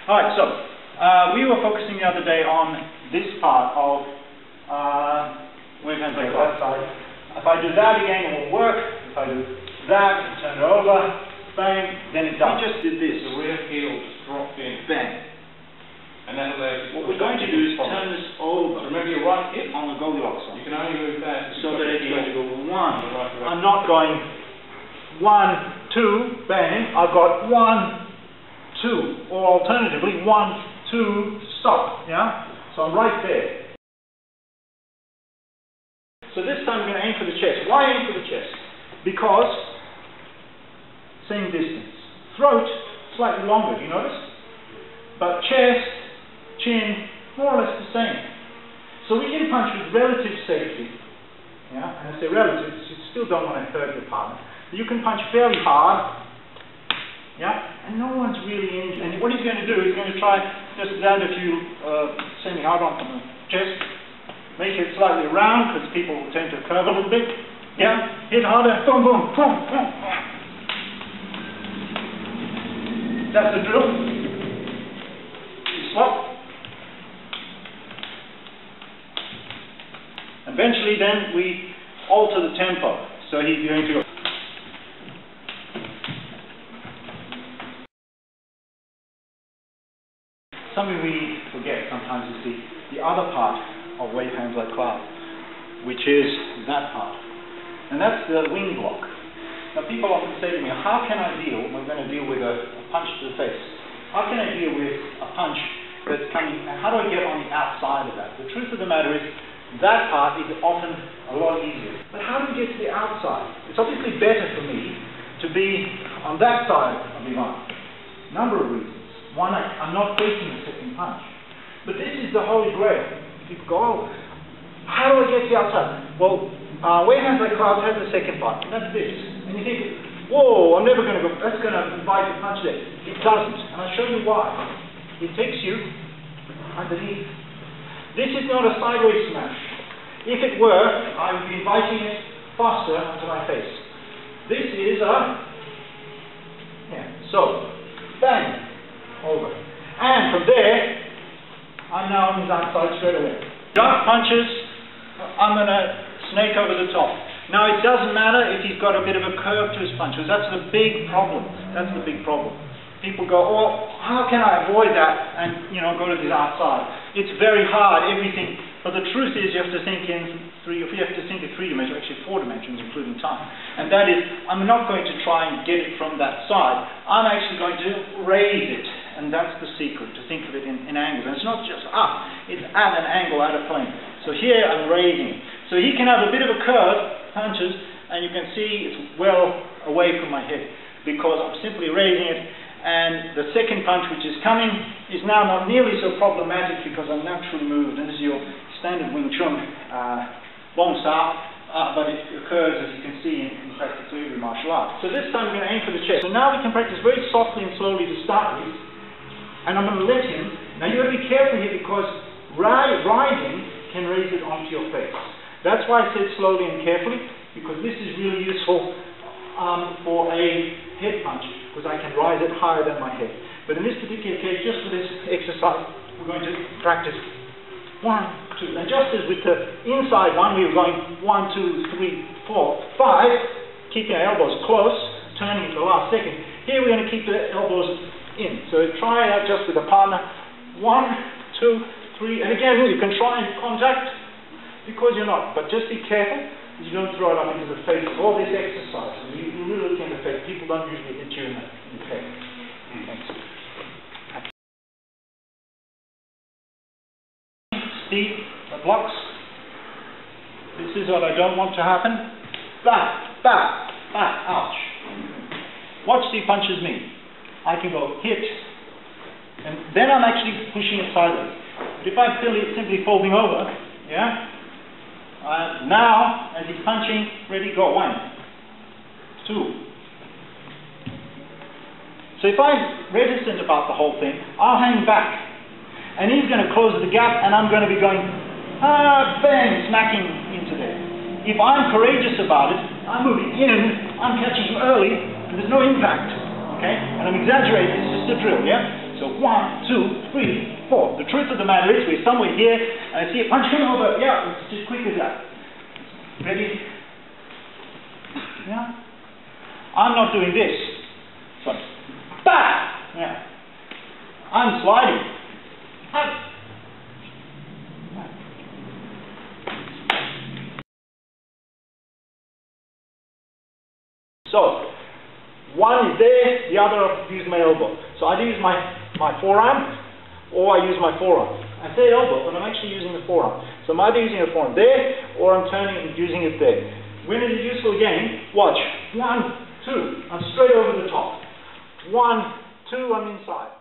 Alright, so we were focusing the other day on this part of wave hands like that side. If I do that again, it will work. If I do that, turn it over, bang, then it does. We just did this. The rear heel just dropped in. Bang. And that allows you what we're going to do is turn this over. So remember your right hip on the Goldilocks side. You can only move that so that it's going to go one. Right. I'm not going 1, 2, bang. I've got 1, 2, or alternatively 1, 2, stop. Yeah. So I'm right there. So this time I'm going to aim for the chest. Why aim for the chest? Because same distance. Throat slightly longer. Do you notice? But chest, chin, more or less the same. So we can punch with relative safety. Yeah, and I say relative, you still don't want to hurt your partner. You can punch fairly hard. Yeah, and no one's really injured. And what he's going to do, he's going to try just land a few semi-hard on the chest, make it slightly round because people tend to curve a little bit. Yeah, hit harder, boom, boom, boom, boom. That's the drill. Swap. Eventually then we alter the tempo. So he's going to go. Something we forget sometimes is the other part of wave hands like clouds, which is that part. And that's the wing block. Now people often say to me, how can I deal, we're going to deal with a punch to the face. How can I deal with a punch that's coming, and how do I get on the outside of that? The truth of the matter is, that part is often a lot easier. But how do we get to the outside? It's obviously better for me to be on that side of the arm. Number of reasons. One, I'm not facing the second punch. But this is the holy grail. People go, oh, how do I get to the outside? Well, wave hands like clouds has the second part, and that's this. And you think, whoa, I'm never going to go, that's going to invite the punch there. It doesn't, and I'll show you why. It takes you underneath. This is not a sideways smash. If it were, I would be inviting it faster onto my face. This is a, so, bang, over. And from there, I'm now on his outside straight away. Dark punches, I'm going to snake over the top. Now it doesn't matter if he's got a bit of a curve to his punch, because that's the big problem. That's the big problem. People go, oh, how can I avoid that and, go to the outside? It's very hard, everything. But the truth is you have to think in three dimensions, actually 4 dimensions, including time. And that is, I'm not going to try and get it from that side. I'm actually going to raise it. And that's the secret, to think of it in angles. And it's not just up, it's at an angle, at a plane. So here I'm raising it. So he can have a bit of a curve, punches, and you can see it's well away from my head, because I'm simply raising it. And the second punch, which is coming, is now not nearly so problematic because I'm naturally moved. And this is your standard Wing Chun Bong style, but it occurs, as you can see, in practically every martial art. So this time we're going to aim for the chest. So now we can practice very softly and slowly to start with. And I'm going to let him. Now you've got to be careful here because riding can raise it onto your face. That's why I said slowly and carefully, because this is really useful for a head punch, because I can rise it higher than my head. But in this particular case, just for this exercise, we're going to practice 1, 2. And just as with the inside one, we were going 1, 2, 3, 4, 5, keeping our elbows close, turning at the last second. Here we're going to keep the elbows in. So try that just with a partner. 1, 2, 3. And again, you can try and contact because you're not. But just be careful that you don't throw it up into the face. All this exercise, you really look in the face. People don't usually hit you in the face. Thanks. Speed, the blocks. This is what I don't want to happen. Back, back, back, ouch. Watch the punches me. I can go hit, and then I'm actually pushing it sideways. But if I'm simply folding over, now, as he's punching, ready, go, 1, 2. So if I'm reticent about the whole thing, I'll hang back. And he's going to close the gap, and I'm going to be going, bang, smacking into there. If I'm courageous about it, I'm moving in, I'm catching him early, and there's no impact. Okay? And I'm exaggerating, it's just a drill, yeah? So 1, 2, 3, 4. The truth of the matter is we're somewhere here, and I see a punch coming over. Yeah, it's just quick as that. Ready? Yeah? I'm not doing this. So, bam! Yeah. I'm sliding. So, one is there, the other I use my elbow. So I use my forearm, or I use my forearm. I say elbow, but I'm actually using the forearm. So I'm either using the forearm there, or I'm turning and using it there. When is it useful again? Watch. 1, 2. I'm straight over the top. 1, 2. I'm inside.